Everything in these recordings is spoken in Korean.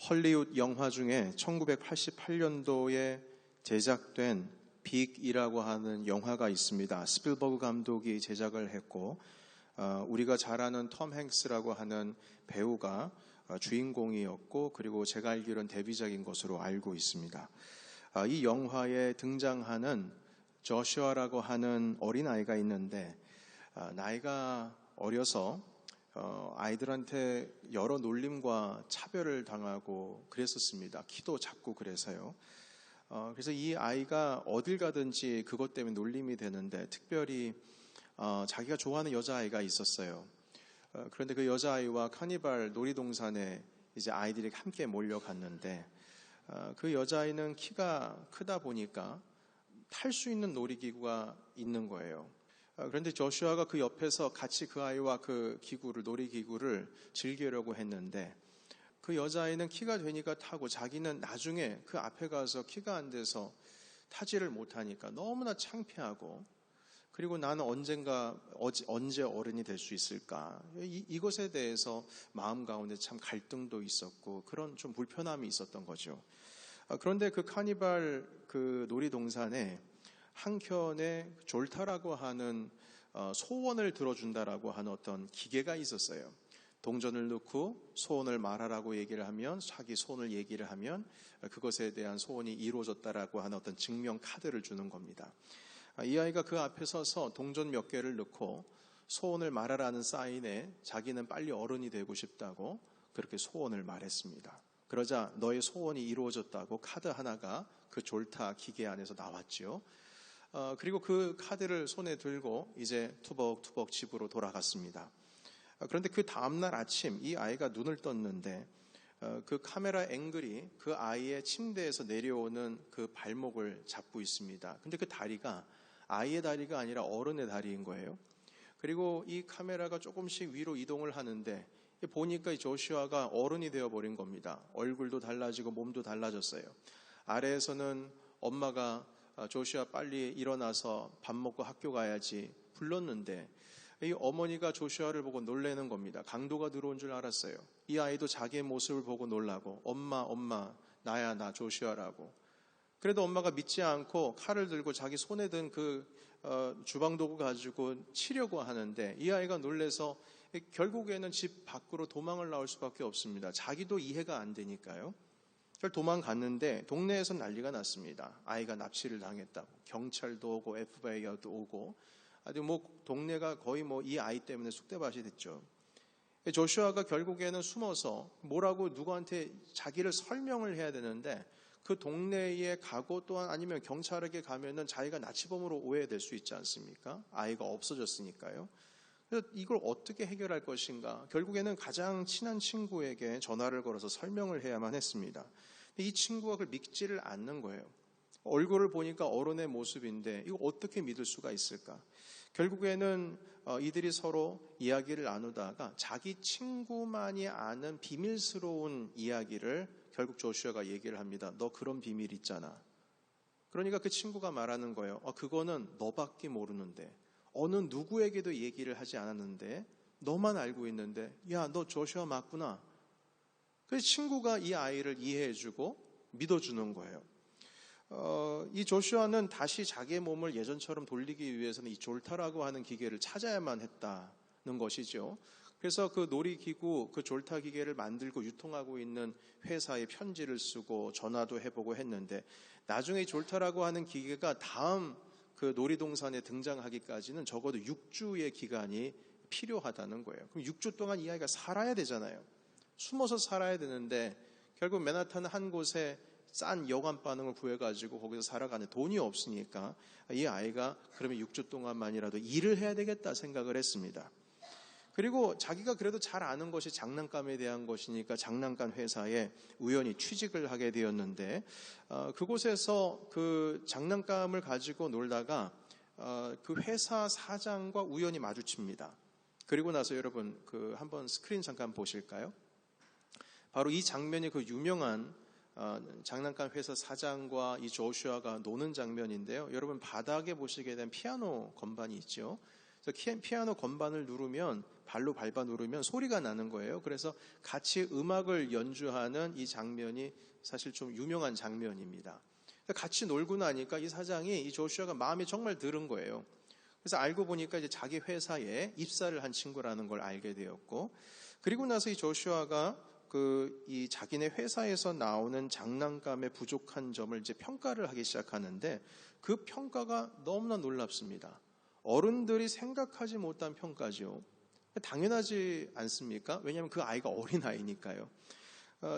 헐리우드 영화 중에 1988년도에 제작된 빅이라고 하는 영화가 있습니다. 스필버그 감독이 제작을 했고 우리가 잘 아는 톰 행스라고 하는 배우가 주인공이었고, 그리고 제가 알기로는 데뷔작인 것으로 알고 있습니다. 이 영화에 등장하는 조슈아라고 하는 어린아이가 있는데, 나이가 어려서 아이들한테 여러 놀림과 차별을 당하고 그랬었습니다. 키도 작고 그래서요. 그래서 이 아이가 어딜 가든지 그것 때문에 놀림이 되는데, 특별히 자기가 좋아하는 여자아이가 있었어요. 그런데 그 여자아이와 카니발 놀이동산에 이제 아이들이 함께 몰려갔는데, 그 여자아이는 키가 크다 보니까 탈 수 있는 놀이기구가 있는 거예요. 그런데 조슈아가 그 옆에서 같이 그 아이와 그 놀이기구를 즐기려고 했는데, 그 여자아이는 키가 되니까 타고 자기는 나중에 그 앞에 가서 키가 안 돼서 타지를 못하니까 너무나 창피하고, 그리고 나는 언제 어른이 될 수 있을까? 이것에 대해서 마음 가운데 참 갈등도 있었고 그런 좀 불편함이 있었던 거죠. 그런데 그 카니발 그 놀이동산에 한켠에 졸타라고 하는 소원을 들어준다라고 하는 어떤 기계가 있었어요. 동전을 넣고 소원을 말하라고 얘기를 하면, 자기 소원을 얘기를 하면 그것에 대한 소원이 이루어졌다라고 하는 어떤 증명 카드를 주는 겁니다. 이 아이가 그 앞에 서서 동전 몇 개를 넣고 소원을 말하라는 사인에 자기는 빨리 어른이 되고 싶다고 그렇게 소원을 말했습니다. 그러자 너의 소원이 이루어졌다고 카드 하나가 그 졸타 기계 안에서 나왔죠. 그리고 그 카드를 손에 들고 이제 투벅투벅 집으로 돌아갔습니다. 그런데 그 다음날 아침 이 아이가 눈을 떴는데 그 카메라 앵글이 그 아이의 침대에서 내려오는 그 발목을 잡고 있습니다. 근데 그 다리가 아이의 다리가 아니라 어른의 다리인 거예요. 그리고 이 카메라가 조금씩 위로 이동을 하는데 보니까 이 조슈아가 어른이 되어버린 겁니다. 얼굴도 달라지고 몸도 달라졌어요. 아래에서는 엄마가 조슈아 빨리 일어나서 밥 먹고 학교 가야지 불렀는데, 이 어머니가 조슈아를 보고 놀라는 겁니다. 강도가 들어온 줄 알았어요. 이 아이도 자기의 모습을 보고 놀라고 엄마 나야 나 조슈아라고. 그래도 엄마가 믿지 않고 칼을 들고 자기 손에 든 그 주방도구 가지고 치려고 하는데, 이 아이가 놀라서 결국에는 집 밖으로 도망을 나올 수밖에 없습니다. 자기도 이해가 안 되니까요. 도망갔는데 동네에서 난리가 났습니다. 아이가 납치를 당했다고 경찰도 오고 FBI도 오고, 아주 동네가 거의 이 아이 때문에 쑥대밭이 됐죠. 조슈아가 결국에는 숨어서 뭐라고 누구한테 자기를 설명을 해야 되는데, 그 동네에 가고 또한 아니면 경찰에게 가면은 자기가 나치범으로 오해될 수 있지 않습니까? 아이가 없어졌으니까요. 그래서 이걸 어떻게 해결할 것인가? 결국에는 가장 친한 친구에게 전화를 걸어서 설명을 해야만 했습니다. 이 친구가 그걸 믿지를 않는 거예요. 얼굴을 보니까 어른의 모습인데 이거 어떻게 믿을 수가 있을까? 결국에는 이들이 서로 이야기를 나누다가 자기 친구만이 아는 비밀스러운 이야기를 결국 조슈아가 얘기를 합니다. 너 그런 비밀 있잖아. 그러니까 그 친구가 말하는 거예요. 그거는 너밖에 모르는데, 어느 누구에게도 얘기를 하지 않았는데 너만 알고 있는데, 야, 너 조슈아 맞구나. 그래서 친구가 이 아이를 이해해주고 믿어주는 거예요. 이 조슈아는 다시 자기의 몸을 예전처럼 돌리기 위해서는 이 졸타라고 하는 기계를 찾아야만 했다는 것이죠. 그래서 그 놀이기구, 그 졸타 기계를 만들고 유통하고 있는 회사에 편지를 쓰고 전화도 해보고 했는데, 나중에 이 졸타라고 하는 기계가 다음 그 놀이동산에 등장하기까지는 적어도 6주의 기간이 필요하다는 거예요. 그럼 6주 동안 이 아이가 살아야 되잖아요. 숨어서 살아야 되는데, 결국 맨하탄 한 곳에 싼 여관 반응을 구해가지고 거기서 살아가는 돈이 없으니까 이 아이가 그러면 6주 동안만이라도 일을 해야 되겠다 생각을 했습니다. 그리고 자기가 그래도 잘 아는 것이 장난감에 대한 것이니까 장난감 회사에 우연히 취직을 하게 되었는데, 그곳에서 그 장난감을 가지고 놀다가 그 회사 사장과 우연히 마주칩니다. 그리고 나서 여러분 한번 스크린 잠깐 보실까요? 바로 이 장면이 그 유명한 장난감 회사 사장과 이 조슈아가 노는 장면인데요. 여러분 바닥에 보시게 된 피아노 건반이 있죠. 그래서 피아노 건반을 누르면 발로 밟아 누르면 소리가 나는 거예요. 그래서 같이 음악을 연주하는 이 장면이 사실 좀 유명한 장면입니다. 같이 놀고 나니까 이 사장이 이 조슈아가 마음에 정말 들은 거예요. 그래서 알고 보니까 이제 자기 회사에 입사를 한 친구라는 걸 알게 되었고, 그리고 나서 이 조슈아가 이 자기네 회사에서 나오는 장난감의 부족한 점을 이제 평가를 하기 시작하는데, 그 평가가 너무나 놀랍습니다. 어른들이 생각하지 못한 평가죠. 당연하지 않습니까? 왜냐하면 그 아이가 어린아이니까요.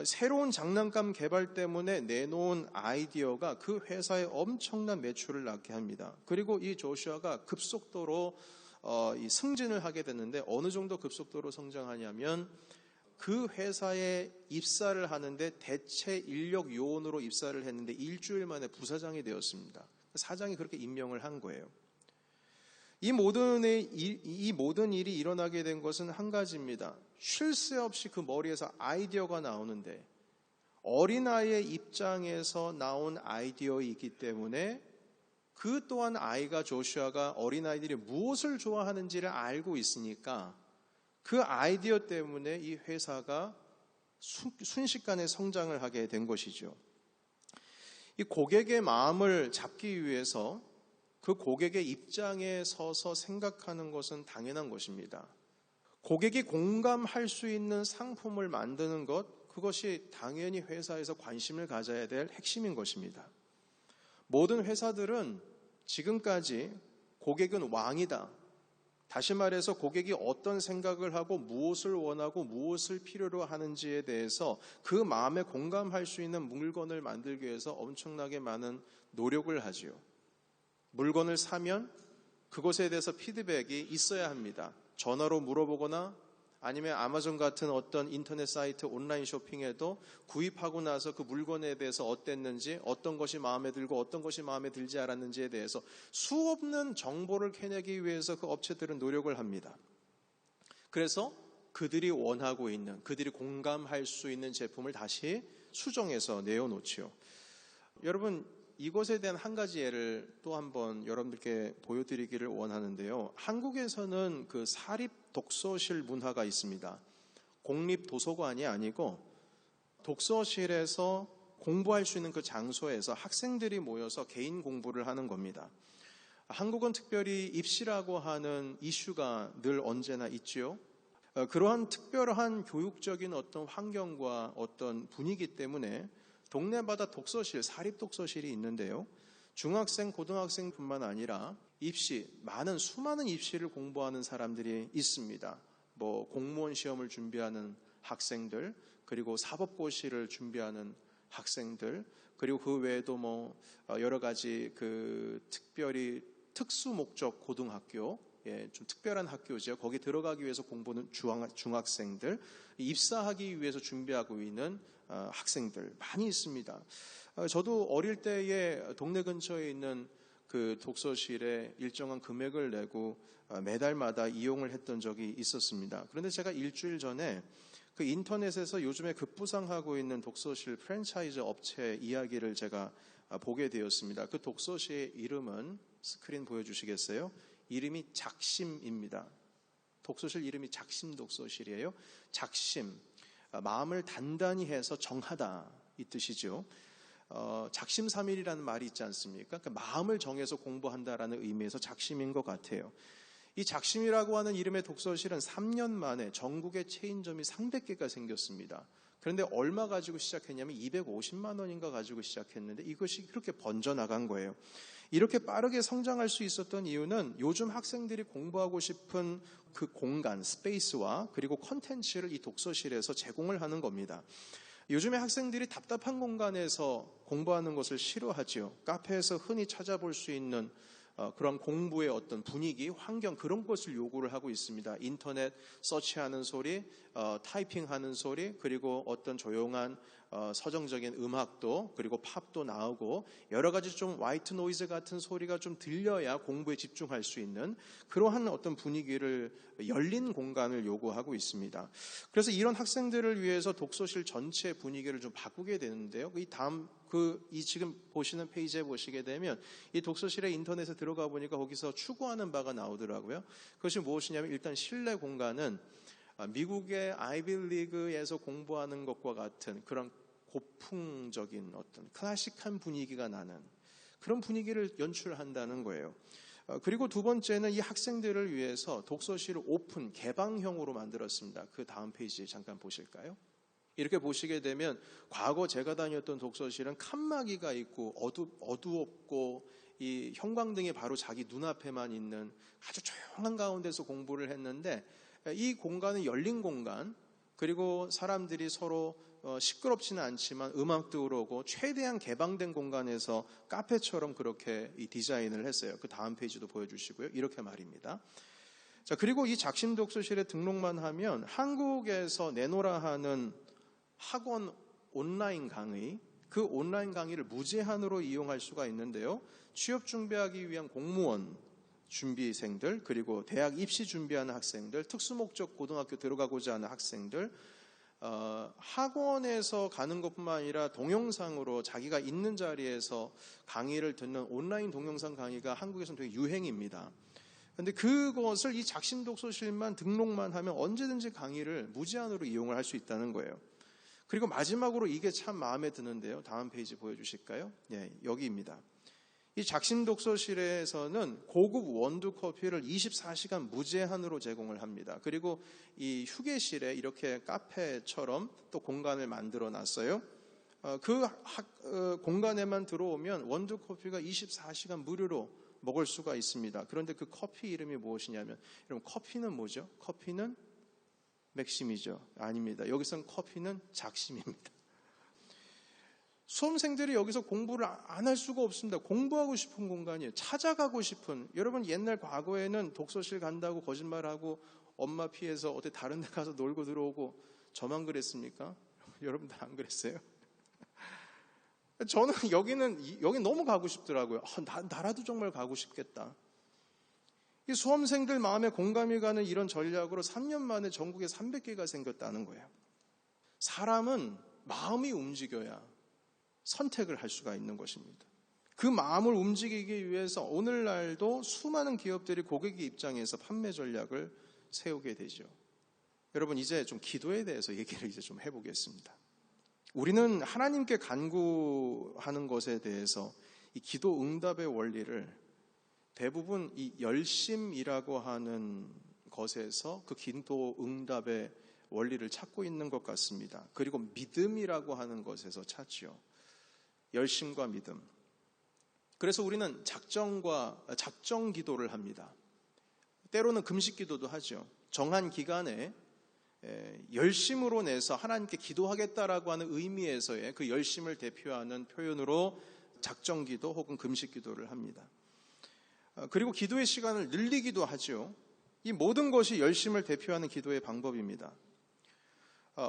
새로운 장난감 개발 때문에 내놓은 아이디어가 그 회사에 엄청난 매출을 낳게 합니다. 그리고 이 조슈아가 급속도로 이 승진을 하게 됐는데, 어느 정도 급속도로 성장하냐면 그 회사에 입사를 하는데 대체 인력 요원으로 입사를 했는데 일주일 만에 부사장이 되었습니다. 사장이 그렇게 임명을 한 거예요. 이 모든 일이 일어나게 된 것은 한 가지입니다. 쉴 새 없이 그 머리에서 아이디어가 나오는데, 어린아이의 입장에서 나온 아이디어이기 때문에 그 또한 아이가, 조슈아가 어린아이들이 무엇을 좋아하는지를 알고 있으니까 그 아이디어 때문에 이 회사가 순식간에 성장을 하게 된 것이죠. 이 고객의 마음을 잡기 위해서 그 고객의 입장에 서서 생각하는 것은 당연한 것입니다. 고객이 공감할 수 있는 상품을 만드는 것, 그것이 당연히 회사에서 관심을 가져야 될 핵심인 것입니다. 모든 회사들은 지금까지 고객은 왕이다. 다시 말해서 고객이 어떤 생각을 하고 무엇을 원하고 무엇을 필요로 하는지에 대해서 그 마음에 공감할 수 있는 물건을 만들기 위해서 엄청나게 많은 노력을 하지요. 물건을 사면 그것에 대해서 피드백이 있어야 합니다. 전화로 물어보거나 아니면 아마존 같은 어떤 인터넷 사이트 온라인 쇼핑에도 구입하고 나서 그 물건에 대해서 어땠는지, 어떤 것이 마음에 들고 어떤 것이 마음에 들지 않았는지에 대해서 수없는 정보를 캐내기 위해서 그 업체들은 노력을 합니다. 그래서 그들이 원하고 있는, 그들이 공감할 수 있는 제품을 다시 수정해서 내어놓지요. 여러분, 이것에 대한 한 가지 예를 또 한번 여러분들께 보여드리기를 원하는데요. 한국에서는 그 사립 독서실 문화가 있습니다. 공립 도서관이 아니고 독서실에서 공부할 수 있는 그 장소에서 학생들이 모여서 개인 공부를 하는 겁니다. 한국은 특별히 입시라고 하는 이슈가 늘 언제나 있지요. 그러한 특별한 교육적인 어떤 환경과 어떤 분위기 때문에 동네마다 독서실, 사립 독서실이 있는데요. 중학생, 고등학생뿐만 아니라 수많은 입시를 공부하는 사람들이 있습니다. 공무원 시험을 준비하는 학생들, 그리고 사법고시를 준비하는 학생들, 그리고 그 외에도 여러 가지 특별히 특수 목적 고등학교, 좀 특별한 학교죠. 거기 들어가기 위해서 공부하는 중학생들, 입사하기 위해서 준비하고 있는 학생들 많이 있습니다. 저도 어릴 때에 동네 근처에 있는 그 독서실에 일정한 금액을 내고 매달마다 이용을 했던 적이 있었습니다. 그런데 제가 일주일 전에 그 인터넷에서 요즘에 급부상하고 있는 독서실 프랜차이즈 업체 이야기를 제가 보게 되었습니다. 그 독서실의 이름은 스크린 보여주시겠어요? 이름이 작심입니다. 독서실 이름이 작심 독서실이에요. 작심, 마음을 단단히 해서 정하다 이 뜻이죠. 작심삼일이라는 말이 있지 않습니까? 그러니까 마음을 정해서 공부한다라는 의미에서 작심인 것 같아요. 이 작심이라고 하는 이름의 독서실은 3년 만에 전국에 체인점이 300개가 생겼습니다. 그런데 얼마 가지고 시작했냐면 250만 원인가 가지고 시작했는데 이것이 그렇게 번져나간 거예요. 이렇게 빠르게 성장할 수 있었던 이유는 요즘 학생들이 공부하고 싶은 그 공간, 스페이스와 그리고 콘텐츠를 이 독서실에서 제공을 하는 겁니다. 요즘에 학생들이 답답한 공간에서 공부하는 것을 싫어하지요. 카페에서 흔히 찾아볼 수 있는 그런 공부의 어떤 분위기, 환경, 그런 것을 요구를 하고 있습니다. 인터넷 서치하는 소리, 타이핑하는 소리, 그리고 어떤 조용한 서정적인 음악도, 그리고 팝도 나오고 여러 가지 좀 화이트 노이즈 같은 소리가 좀 들려야 공부에 집중할 수 있는 그러한 어떤 분위기를, 열린 공간을 요구하고 있습니다. 그래서 이런 학생들을 위해서 독서실 전체 분위기를 좀 바꾸게 되는데요. 이 다음 이 지금 보시는 페이지에 보시게 되면 이 독서실에 인터넷에 들어가 보니까 거기서 추구하는 바가 나오더라고요. 그것이 무엇이냐면 일단 실내 공간은 미국의 아이비리그에서 공부하는 것과 같은 그런 고풍적인 어떤 클래식한 분위기가 나는 그런 분위기를 연출한다는 거예요. 그리고 두 번째는 이 학생들을 위해서 독서실을 오픈, 개방형으로 만들었습니다. 그 다음 페이지 잠깐 보실까요? 이렇게 보시게 되면 과거 제가 다녔던 독서실은 칸막이가 있고 어두웠고 이 형광등이 바로 자기 눈앞에만 있는 아주 조용한 가운데서 공부를 했는데 이 공간은 열린 공간, 그리고 사람들이 서로 시끄럽지는 않지만 음악도 그러고 최대한 개방된 공간에서 카페처럼 그렇게 이 디자인을 했어요. 그 다음 페이지도 보여주시고요. 이렇게 말입니다. 자, 그리고 이 작심 독서실에 등록만 하면 한국에서 내노라 하는 학원 온라인 강의, 그 온라인 강의를 무제한으로 이용할 수가 있는데요. 취업 준비하기 위한 공무원 준비생들, 그리고 대학 입시 준비하는 학생들, 특수목적 고등학교 들어가고자 하는 학생들, 학원에서 가는 것뿐만 아니라 동영상으로 자기가 있는 자리에서 강의를 듣는 온라인 동영상 강의가 한국에서는 되게 유행입니다. 그런데 그것을 이 작심 독서실만 등록만 하면 언제든지 강의를 무제한으로 이용을 할 수 있다는 거예요. 그리고 마지막으로 이게 참 마음에 드는데요. 다음 페이지 보여주실까요? 네, 여기입니다. 이 작심 독서실에서는 고급 원두 커피를 24시간 무제한으로 제공을 합니다. 그리고 이 휴게실에 이렇게 카페처럼 또 공간을 만들어 놨어요. 공간에만 들어오면 원두 커피가 24시간 무료로 먹을 수가 있습니다. 그런데 그 커피 이름이 무엇이냐면, 여러분 커피는 뭐죠? 커피는 맥심이죠? 아닙니다. 여기서는 커피는 작심입니다. 수험생들이 여기서 공부를 안 할 수가 없습니다. 공부하고 싶은 공간이에요. 찾아가고 싶은. 여러분 옛날 과거에는 독서실 간다고 거짓말하고 엄마 피해서 어디 다른 데 가서 놀고 들어오고 저만 그랬습니까? 여러분들 안 그랬어요? 저는 여기 너무 가고 싶더라고요. 나라도 정말 가고 싶겠다. 이 수험생들 마음에 공감이 가는 이런 전략으로 3년 만에 전국에 300개가 생겼다는 거예요. 사람은 마음이 움직여야 선택을 할 수가 있는 것입니다. 그 마음을 움직이기 위해서 오늘날도 수많은 기업들이 고객의 입장에서 판매 전략을 세우게 되죠. 여러분 이제 좀 기도에 대해서 얘기를 이제 좀 해보겠습니다. 우리는 하나님께 간구하는 것에 대해서 이 기도 응답의 원리를 대부분 이 열심이라고 하는 것에서 그 기도 응답의 원리를 찾고 있는 것 같습니다. 그리고 믿음이라고 하는 것에서 찾지요. 열심과 믿음. 그래서 우리는 작정 기도를 합니다. 때로는 금식 기도도 하죠. 정한 기간에 열심으로 내서 하나님께 기도하겠다라고 하는 의미에서의 그 열심을 대표하는 표현으로 작정 기도 혹은 금식 기도를 합니다. 그리고 기도의 시간을 늘리기도 하죠. 이 모든 것이 열심을 대표하는 기도의 방법입니다.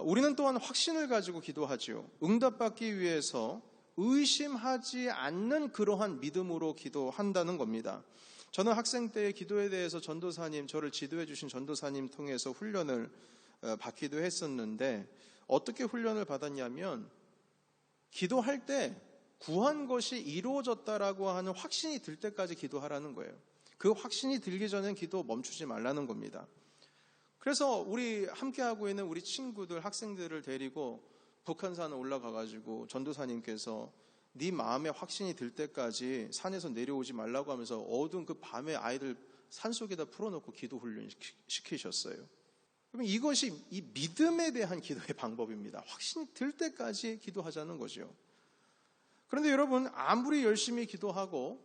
우리는 또한 확신을 가지고 기도하죠. 응답받기 위해서 의심하지 않는 그러한 믿음으로 기도한다는 겁니다. 저는 학생 때의 기도에 대해서 저를 지도해 주신 전도사님 통해서 훈련을 받기도 했었는데, 어떻게 훈련을 받았냐면 기도할 때 구한 것이 이루어졌다라고 하는 확신이 들 때까지 기도하라는 거예요. 그 확신이 들기 전엔 기도 멈추지 말라는 겁니다. 그래서 우리 함께하고 있는 우리 친구들, 학생들을 데리고 북한산에 올라가가지고 전도사님께서 네 마음에 확신이 들 때까지 산에서 내려오지 말라고 하면서 어두운 그 밤에 아이들 산속에다 풀어놓고 기도 훈련 시키셨어요. 그러면 이것이 이 믿음에 대한 기도의 방법입니다. 확신이 들 때까지 기도하자는 거죠. 그런데 여러분 아무리 열심히 기도하고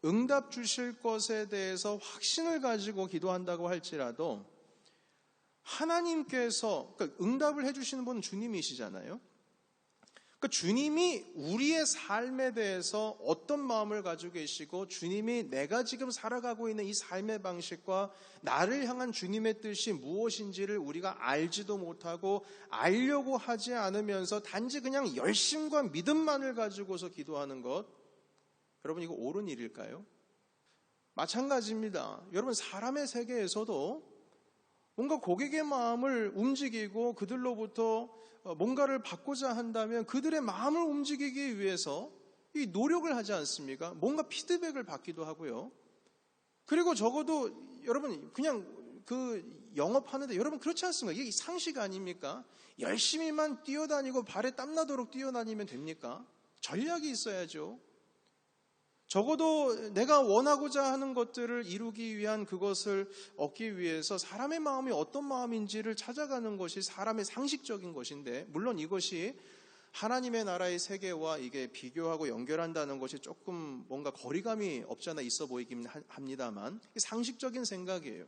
응답 주실 것에 대해서 확신을 가지고 기도한다고 할지라도 하나님께서, 그러니까 응답을 해주시는 분은 주님이시잖아요. 그러니까 주님이 우리의 삶에 대해서 어떤 마음을 가지고 계시고 주님이 내가 지금 살아가고 있는 이 삶의 방식과 나를 향한 주님의 뜻이 무엇인지를 우리가 알지도 못하고 알려고 하지 않으면서 단지 그냥 열심과 믿음만을 가지고서 기도하는 것, 여러분 이거 옳은 일일까요? 마찬가지입니다. 여러분 사람의 세계에서도 뭔가 고객의 마음을 움직이고 그들로부터 뭔가를 받고자 한다면 그들의 마음을 움직이기 위해서 이 노력을 하지 않습니까? 뭔가 피드백을 받기도 하고요. 그리고 적어도 여러분 그냥 영업하는데 여러분 그렇지 않습니까? 이게 상식 아닙니까? 열심히만 뛰어다니고 발에 땀나도록 뛰어다니면 됩니까? 전략이 있어야죠. 적어도 내가 원하고자 하는 것들을 이루기 위한 그것을 얻기 위해서 사람의 마음이 어떤 마음인지를 찾아가는 것이 사람의 상식적인 것인데, 물론 이것이 하나님의 나라의 세계와 이게 비교하고 연결한다는 것이 조금 뭔가 거리감이 없지 않아 있어 보이긴 합니다만 상식적인 생각이에요.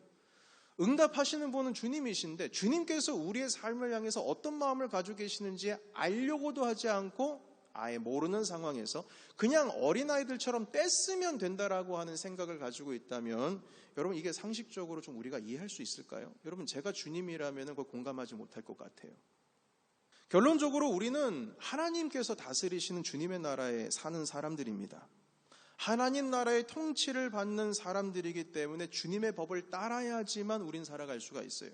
응답하시는 분은 주님이신데 주님께서 우리의 삶을 향해서 어떤 마음을 가지고 계시는지 알려고도 하지 않고 아예 모르는 상황에서 그냥 어린아이들처럼 떼쓰면 된다라고 하는 생각을 가지고 있다면 여러분 이게 상식적으로 좀 우리가 이해할 수 있을까요? 여러분 제가 주님이라면 그걸 공감하지 못할 것 같아요. 결론적으로 우리는 하나님께서 다스리시는 주님의 나라에 사는 사람들입니다. 하나님 나라의 통치를 받는 사람들이기 때문에 주님의 법을 따라야지만 우린 살아갈 수가 있어요.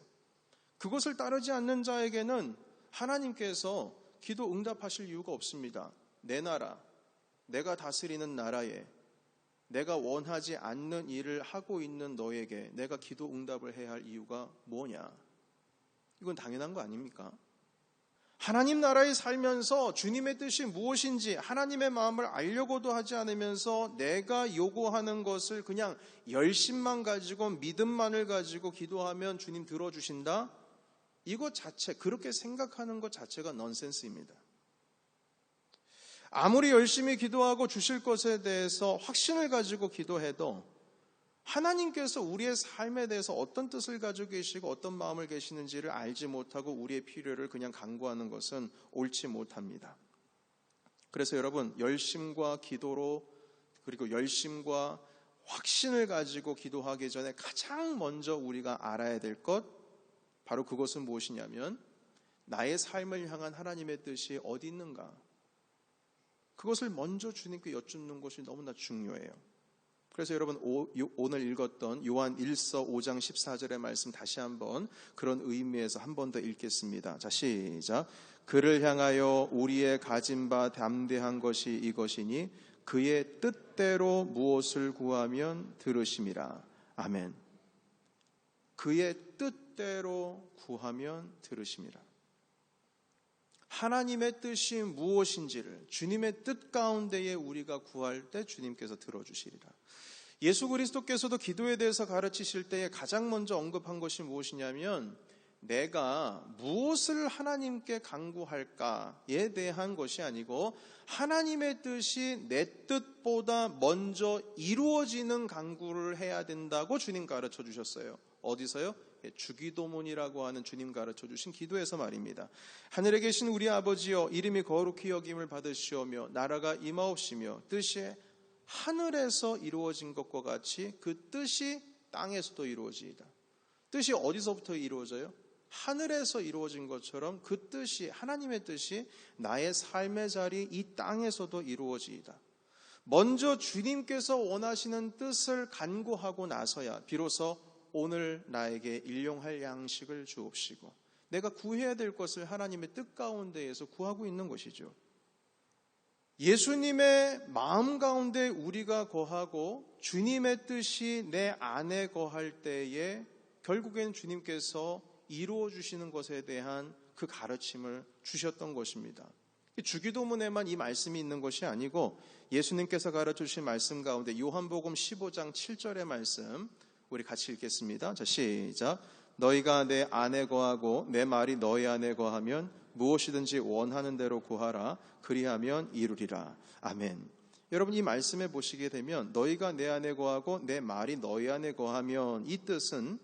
그것을 따르지 않는 자에게는 하나님께서 기도 응답하실 이유가 없습니다. 내 나라, 내가 다스리는 나라에 내가 원하지 않는 일을 하고 있는 너에게 내가 기도 응답을 해야 할 이유가 뭐냐? 이건 당연한 거 아닙니까? 하나님 나라에 살면서 주님의 뜻이 무엇인지 하나님의 마음을 알려고도 하지 않으면서 내가 요구하는 것을 그냥 열심만 가지고 믿음만을 가지고 기도하면 주님 들어주신다? 이것 자체, 그렇게 생각하는 것 자체가 넌센스입니다. 아무리 열심히 기도하고 주실 것에 대해서 확신을 가지고 기도해도 하나님께서 우리의 삶에 대해서 어떤 뜻을 가지고 계시고 어떤 마음을 계시는지를 알지 못하고 우리의 필요를 그냥 간구하는 것은 옳지 못합니다. 그래서 여러분 열심과 기도로 그리고 열심과 확신을 가지고 기도하기 전에 가장 먼저 우리가 알아야 될 것 바로 그것은 무엇이냐면 나의 삶을 향한 하나님의 뜻이 어디 있는가? 그것을 먼저 주님께 여쭙는 것이 너무나 중요해요. 그래서 여러분 오늘 읽었던 요한 1서 5장 14절의 말씀 다시 한번 그런 의미에서 한 번 더 읽겠습니다. 자, 시작. 그를 향하여 우리의 가진 바 담대한 것이 이것이니 그의 뜻대로 무엇을 구하면 들으심이라. 아멘. 그의 뜻대로 구하면 들으심이라. 하나님의 뜻이 무엇인지를 주님의 뜻 가운데에 우리가 구할 때 주님께서 들어주시리라. 예수 그리스도께서도 기도에 대해서 가르치실 때에 가장 먼저 언급한 것이 무엇이냐면 내가 무엇을 하나님께 간구할까에 대한 것이 아니고 하나님의 뜻이 내 뜻보다 먼저 이루어지는 간구를 해야 된다고 주님 가르쳐 주셨어요. 어디서요? 주기도문이라고 하는 주님 가르쳐 주신 기도에서 말입니다. 하늘에 계신 우리 아버지여 이름이 거룩히 여김을 받으시오며 나라가 임하옵시며 뜻이 하늘에서 이루어진 것과 같이 그 뜻이 땅에서도 이루어지이다. 뜻이 어디서부터 이루어져요? 하늘에서 이루어진 것처럼 그 뜻이 하나님의 뜻이 나의 삶의 자리 이 땅에서도 이루어지이다. 먼저 주님께서 원하시는 뜻을 간구하고 나서야 비로소 오늘 나에게 일용할 양식을 주옵시고 내가 구해야 될 것을 하나님의 뜻 가운데에서 구하고 있는 것이죠. 예수님의 마음 가운데 우리가 거하고 주님의 뜻이 내 안에 거할 때에 결국엔 주님께서 이루어 주시는 것에 대한 그 가르침을 주셨던 것입니다. 주기도문에만 이 말씀이 있는 것이 아니고 예수님께서 가르쳐 주신 말씀 가운데 요한복음 15장 7절의 말씀 우리 같이 읽겠습니다. 자, 시작. 너희가 내 안에 거하고 내 말이 너희 안에 거하면 무엇이든지 원하는 대로 구하라. 그리하면 이루리라. 아멘. 여러분 이 말씀에 보시게 되면 너희가 내 안에 거하고 내 말이 너희 안에 거하면 이 뜻은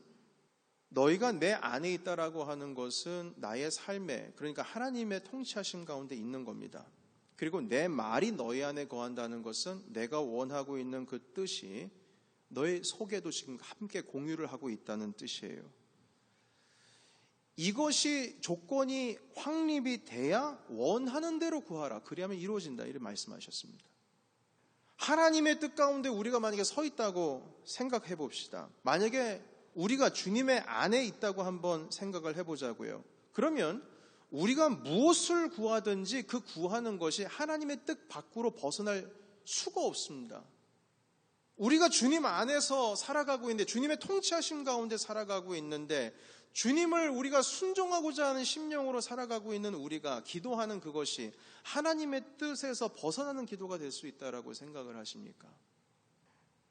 너희가 내 안에 있다라고 하는 것은 나의 삶에 그러니까 하나님의 통치하심 가운데 있는 겁니다. 그리고 내 말이 너희 안에 거한다는 것은 내가 원하고 있는 그 뜻이 너의 속에도 지금 함께 공유를 하고 있다는 뜻이에요. 이것이 조건이 확립이 돼야 원하는 대로 구하라. 그리하면 이루어진다. 이렇게 말씀하셨습니다. 하나님의 뜻 가운데 우리가 만약에 서 있다고 생각해 봅시다. 만약에 우리가 주님의 안에 있다고 한번 생각을 해보자고요. 그러면 우리가 무엇을 구하든지 그 구하는 것이 하나님의 뜻 밖으로 벗어날 수가 없습니다. 우리가 주님 안에서 살아가고 있는데, 주님의 통치하심 가운데 살아가고 있는데, 주님을 우리가 순종하고자 하는 심령으로 살아가고 있는 우리가 기도하는 그것이 하나님의 뜻에서 벗어나는 기도가 될 수 있다라고 생각을 하십니까?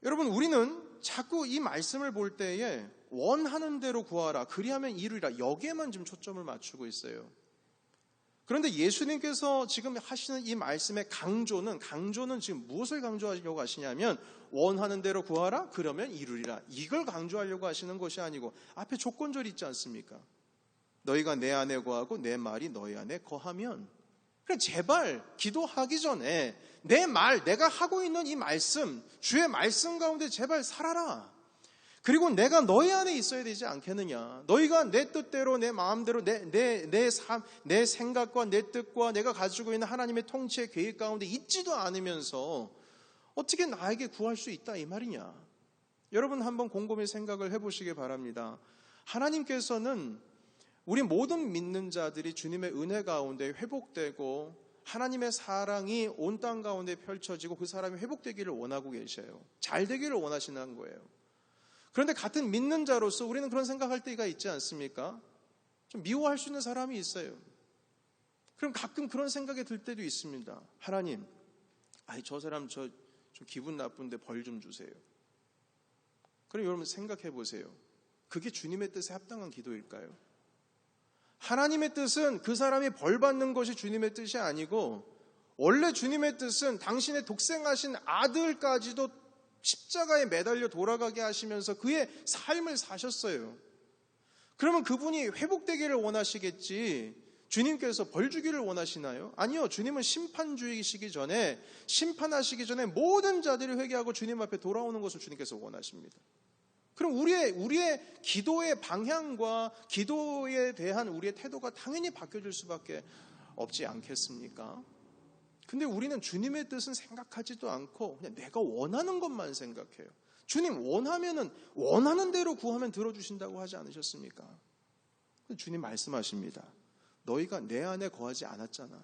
여러분, 우리는 자꾸 이 말씀을 볼 때에 원하는 대로 구하라, 그리하면 이루리라, 여기에만 좀 초점을 맞추고 있어요. 그런데 예수님께서 지금 하시는 이 말씀의 강조는 지금 무엇을 강조하려고 하시냐면, 원하는 대로 구하라, 그러면 이루리라, 이걸 강조하려고 하시는 것이 아니고 앞에 조건절이 있지 않습니까? 너희가 내 안에 거하고 내 말이 너희 안에 거하면. 그래, 제발 기도하기 전에 내가 하고 있는 이 말씀, 주의 말씀 가운데 제발 살아라. 그리고 내가 너희 안에 있어야 되지 않겠느냐. 너희가 내 뜻대로, 내 마음대로, 내 생각과 내 뜻과 내가 가지고 있는 하나님의 통치의 계획 가운데 있지도 않으면서 어떻게 나에게 구할 수 있다, 이 말이냐. 여러분, 한번 곰곰이 생각을 해보시기 바랍니다. 하나님께서는 우리 모든 믿는 자들이 주님의 은혜 가운데 회복되고 하나님의 사랑이 온 땅 가운데 펼쳐지고 그 사람이 회복되기를 원하고 계셔요. 잘 되기를 원하시는 거예요. 그런데 같은 믿는 자로서 우리는 그런 생각할 때가 있지 않습니까? 좀 미워할 수 있는 사람이 있어요. 그럼 가끔 그런 생각이 들 때도 있습니다. 하나님, 저 사람 좀 기분 나쁜데 벌 좀 주세요. 그럼 여러분 생각해 보세요. 그게 주님의 뜻에 합당한 기도일까요? 하나님의 뜻은 그 사람이 벌 받는 것이 주님의 뜻이 아니고, 원래 주님의 뜻은 당신의 독생하신 아들까지도 십자가에 매달려 돌아가게 하시면서 그의 삶을 사셨어요. 그러면 그분이 회복되기를 원하시겠지, 주님께서 벌 주기를 원하시나요? 아니요. 주님은 심판하시기 전에 모든 자들이 회개하고 주님 앞에 돌아오는 것을 주님께서 원하십니다. 그럼 우리의 기도의 방향과 기도에 대한 우리의 태도가 당연히 바뀌어질 수밖에 없지 않겠습니까? 근데 우리는 주님의 뜻은 생각하지도 않고 그냥 내가 원하는 것만 생각해요. 주님 원하면은 원하는 대로 구하면 들어주신다고 하지 않으셨습니까? 주님 말씀하십니다. 너희가 내 안에 거하지 않았잖아.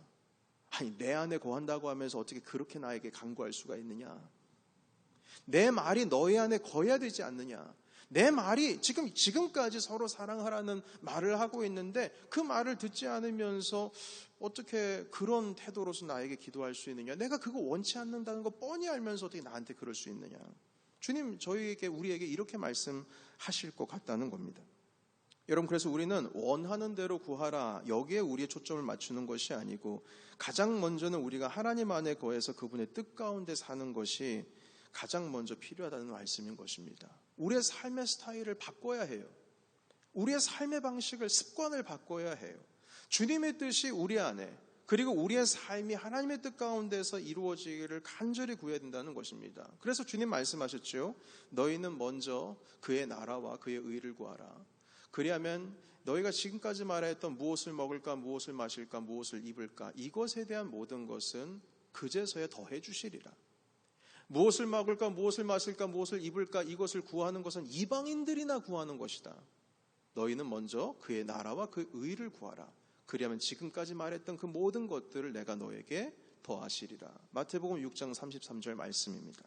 아니, 내 안에 거한다고 하면서 어떻게 그렇게 나에게 간구할 수가 있느냐? 내 말이 너희 안에 거해야 되지 않느냐? 내 말이 지금까지 서로 사랑하라는 말을 하고 있는데 그 말을 듣지 않으면서 어떻게 그런 태도로서 나에게 기도할 수 있느냐? 내가 그거 원치 않는다는 거 뻔히 알면서 어떻게 나한테 그럴 수 있느냐? 주님 우리에게 이렇게 말씀하실 것 같다는 겁니다. 여러분, 그래서 우리는 원하는 대로 구하라, 여기에 우리의 초점을 맞추는 것이 아니고 가장 먼저는 우리가 하나님 안에 거해서 그분의 뜻 가운데 사는 것이 가장 먼저 필요하다는 말씀인 것입니다. 우리의 삶의 스타일을 바꿔야 해요. 우리의 삶의 방식을, 습관을 바꿔야 해요. 주님의 뜻이 우리 안에, 그리고 우리의 삶이 하나님의 뜻 가운데서 이루어지기를 간절히 구해야 된다는 것입니다. 그래서 주님 말씀하셨죠. 너희는 먼저 그의 나라와 그의 의를 구하라. 그리하면 너희가 지금까지 말했던 무엇을 먹을까, 무엇을 마실까, 무엇을 입을까, 이것에 대한 모든 것은 그제서야 더해 주시리라. 무엇을 먹을까, 무엇을 마실까, 무엇을 입을까, 이것을 구하는 것은 이방인들이나 구하는 것이다. 너희는 먼저 그의 나라와 그의 의를 구하라. 그리하면 지금까지 말했던 그 모든 것들을 내가 너에게 더하시리라. 마태복음 6장 33절 말씀입니다.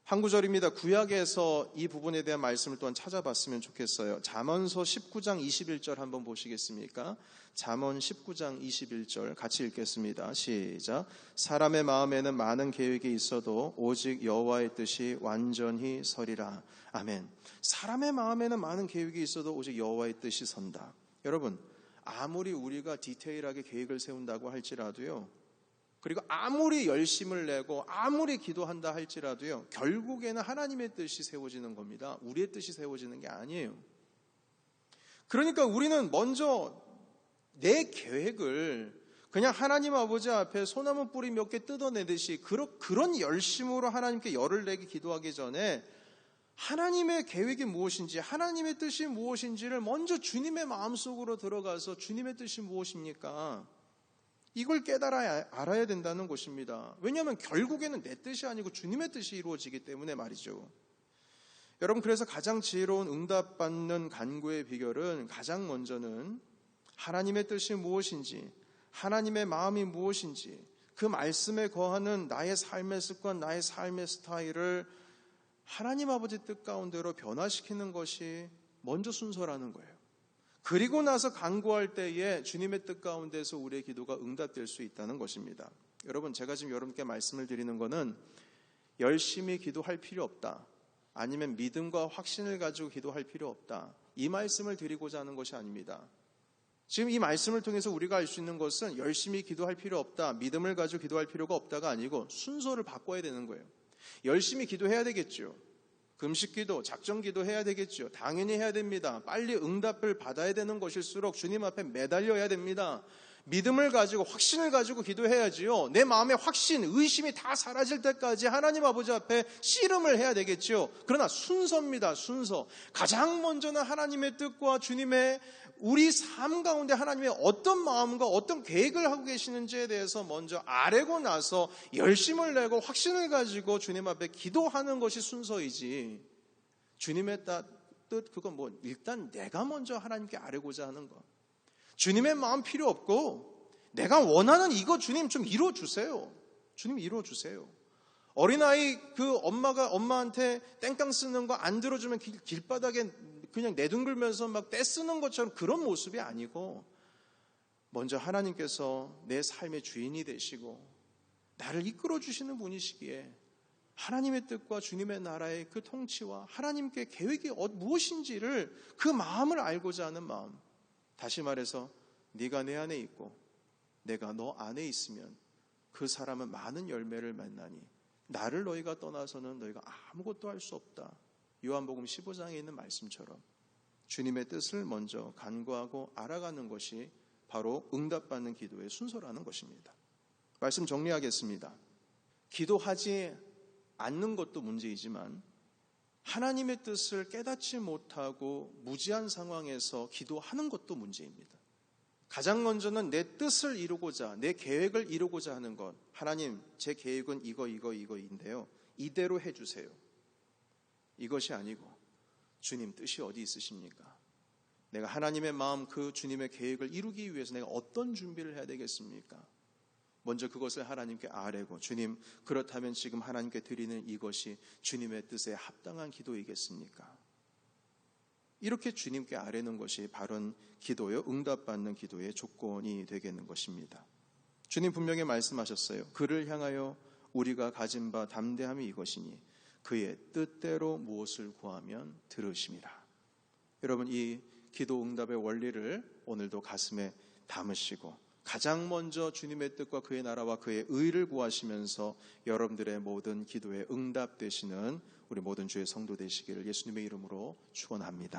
한 구절입니다. 구약에서 이 부분에 대한 말씀을 또한 찾아봤으면 좋겠어요. 잠언서 19장 21절 한번 보시겠습니까? 잠언 19장 21절 같이 읽겠습니다. 시작. 사람의 마음에는 많은 계획이 있어도 오직 여호와의 뜻이 완전히 서리라. 아멘. 사람의 마음에는 많은 계획이 있어도 오직 여호와의 뜻이 선다. 여러분, 아무리 우리가 디테일하게 계획을 세운다고 할지라도요, 그리고 아무리 열심을 내고 아무리 기도한다 할지라도요, 결국에는 하나님의 뜻이 세워지는 겁니다. 우리의 뜻이 세워지는 게 아니에요. 그러니까 우리는 먼저 내 계획을 그냥 하나님 아버지 앞에 소나무 뿌리 몇 개 뜯어내듯이 그런 열심으로 하나님께 열을 내게 기도하기 전에 하나님의 계획이 무엇인지, 하나님의 뜻이 무엇인지를 먼저 주님의 마음속으로 들어가서 주님의 뜻이 무엇입니까? 이걸 깨달아야 알아야 된다는 것입니다. 왜냐하면 결국에는 내 뜻이 아니고 주님의 뜻이 이루어지기 때문에 말이죠. 여러분, 그래서 가장 지혜로운 응답받는 간구의 비결은 가장 먼저는 하나님의 뜻이 무엇인지, 하나님의 마음이 무엇인지, 그 말씀에 거하는 나의 삶의 습관, 나의 삶의 스타일을 하나님 아버지 뜻 가운데로 변화시키는 것이 먼저 순서라는 거예요. 그리고 나서 간구할 때에 주님의 뜻 가운데서 우리의 기도가 응답될 수 있다는 것입니다. 여러분, 제가 지금 여러분께 말씀을 드리는 것은 열심히 기도할 필요 없다, 아니면 믿음과 확신을 가지고 기도할 필요 없다, 이 말씀을 드리고자 하는 것이 아닙니다. 지금 이 말씀을 통해서 우리가 알 수 있는 것은 열심히 기도할 필요 없다, 믿음을 가지고 기도할 필요가 없다가 아니고 순서를 바꿔야 되는 거예요. 열심히 기도해야 되겠죠. 금식기도, 작정기도 해야 되겠죠. 당연히 해야 됩니다. 빨리 응답을 받아야 되는 것일수록 주님 앞에 매달려야 됩니다. 믿음을 가지고, 확신을 가지고 기도해야지요. 내 마음의 확신, 의심이 다 사라질 때까지 하나님 아버지 앞에 씨름을 해야 되겠죠. 그러나 순서입니다. 순서. 가장 먼저는 하나님의 뜻과 주님의 우리 삶 가운데 하나님의 어떤 마음과 어떤 계획을 하고 계시는지에 대해서 먼저 알고 나서 열심을 내고 확신을 가지고 주님 앞에 기도하는 것이 순서이지, 주님의 뜻, 그건 일단 내가 먼저 하나님께 아뢰고자 하는 것, 주님의 마음 필요 없고 내가 원하는 이거 주님 좀 이루어주세요. 주님 이루어주세요. 어린아이 그 엄마한테 땡깡 쓰는 거 안 들어주면 길바닥에 그냥 내둥글면서 막 떼쓰는 것처럼 그런 모습이 아니고, 먼저 하나님께서 내 삶의 주인이 되시고 나를 이끌어 주시는 분이시기에 하나님의 뜻과 주님의 나라의 그 통치와 하나님께 계획이 무엇인지를, 그 마음을 알고자 하는 마음. 다시 말해서 네가 내 안에 있고 내가 너 안에 있으면 그 사람은 많은 열매를 맺나니 나를 너희가 떠나서는 너희가 아무것도 할 수 없다. 요한복음 15장에 있는 말씀처럼 주님의 뜻을 먼저 간구하고 알아가는 것이 바로 응답받는 기도의 순서라는 것입니다. 말씀 정리하겠습니다. 기도하지 않는 것도 문제이지만 하나님의 뜻을 깨닫지 못하고 무지한 상황에서 기도하는 것도 문제입니다. 가장 먼저는 내 뜻을 이루고자, 내 계획을 이루고자 하는 것. 하나님, 제 계획은 이거인데요, 이대로 해주세요. 이것이 아니고 주님 뜻이 어디 있으십니까? 내가 하나님의 마음, 그 주님의 계획을 이루기 위해서 내가 어떤 준비를 해야 되겠습니까? 먼저 그것을 하나님께 아뢰고, 주님, 그렇다면 지금 하나님께 드리는 이것이 주님의 뜻에 합당한 기도이겠습니까? 이렇게 주님께 아뢰는 것이 바른 기도요, 응답받는 기도의 조건이 되겠는 것입니다. 주님 분명히 말씀하셨어요. 그를 향하여 우리가 가진 바 담대함이 이것이니 그의 뜻대로 무엇을 구하면 들으심이라. 여러분, 이 기도 응답의 원리를 오늘도 가슴에 담으시고 가장 먼저 주님의 뜻과 그의 나라와 그의 의를 구하시면서 여러분들의 모든 기도에 응답되시는 우리 모든 주의 성도 되시기를 예수님의 이름으로 축원합니다.